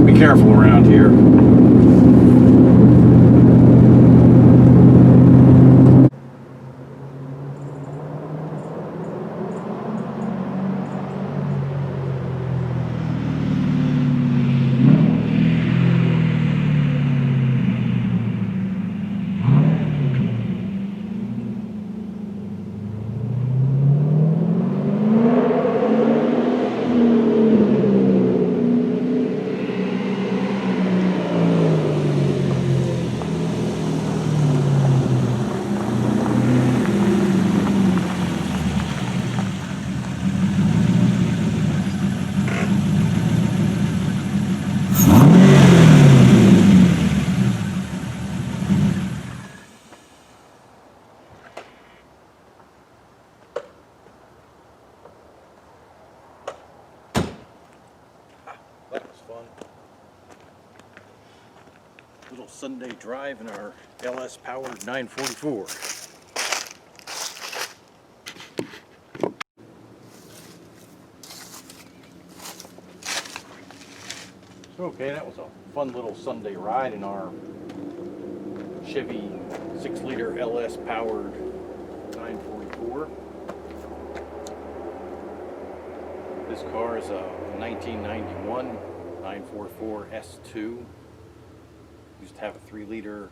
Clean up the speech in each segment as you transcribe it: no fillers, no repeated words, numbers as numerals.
be careful around here. That was fun. Little Sunday drive in our LS powered 944. Okay, that was a fun little Sunday ride in our Chevy 6-liter LS powered 944. This car is a 1991 944 S2. Used to have a 3-liter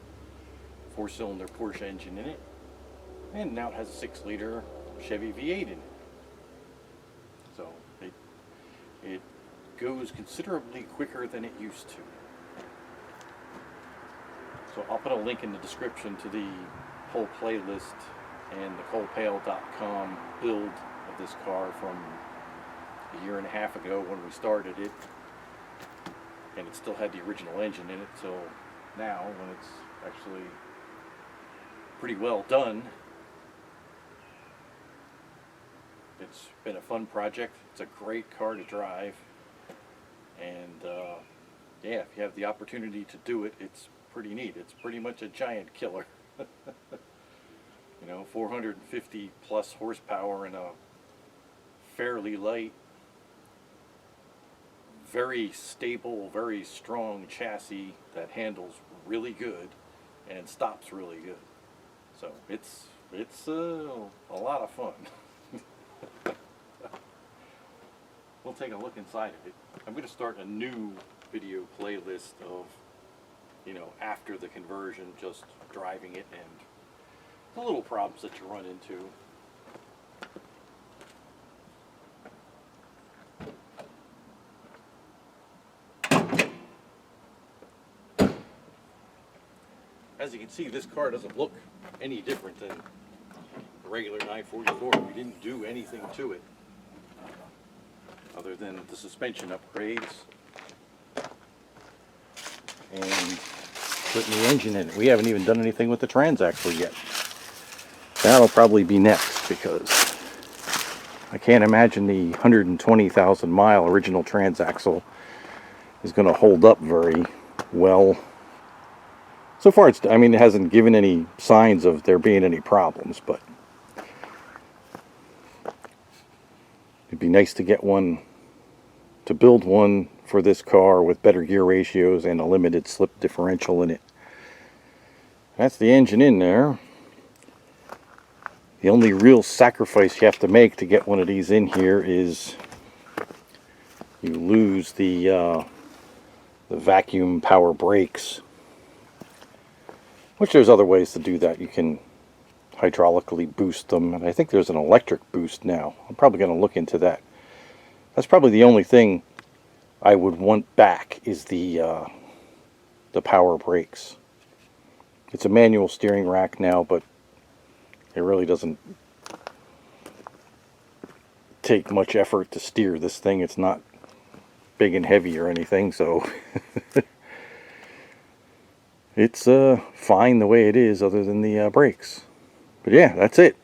4-cylinder Porsche engine in it, and now it has a 6-liter Chevy V8 in it. So it goes considerably quicker than it used to. So I'll put a link in the description to the whole playlist and the coalpale.com build of this car from a year and a half ago when we started it, and it still had the original engine in it till now when it's actually pretty well done. It's been a fun project. It's a great car to drive, and yeah, if you have the opportunity to do it, it's pretty neat. It's pretty much a giant killer. You know, 450 plus horsepower in a fairly light, very stable, very strong chassis that handles really good and stops really good. So it's a lot of fun. We'll take a look inside of it. I'm going to start a new video playlist of, you know, after the conversion, just driving it and the little problems that you run into. As you can see, this car doesn't look any different than a regular 944. We didn't do anything to it other than the suspension upgrades and putting the engine in it. We haven't even done anything with the transaxle yet. That'll probably be next, because I can't imagine the 120,000 mile original transaxle is going to hold up very well. So far, I mean, it hasn't given any signs of there being any problems, but it'd be nice to get one, to build one for this car with better gear ratios and a limited slip differential in it. That's the engine in there. The only real sacrifice you have to make to get one of these in here is you lose the vacuum power brakes. Which there's other ways to do that. You can hydraulically boost them, and I think there's an electric boost now. I'm probably going to look into that. That's probably the only thing I would want back, is the power brakes. It's a manual steering rack now, but it really doesn't take much effort to steer this thing. It's not big and heavy or anything, so it's fine the way it is, other than the brakes. But yeah, that's it.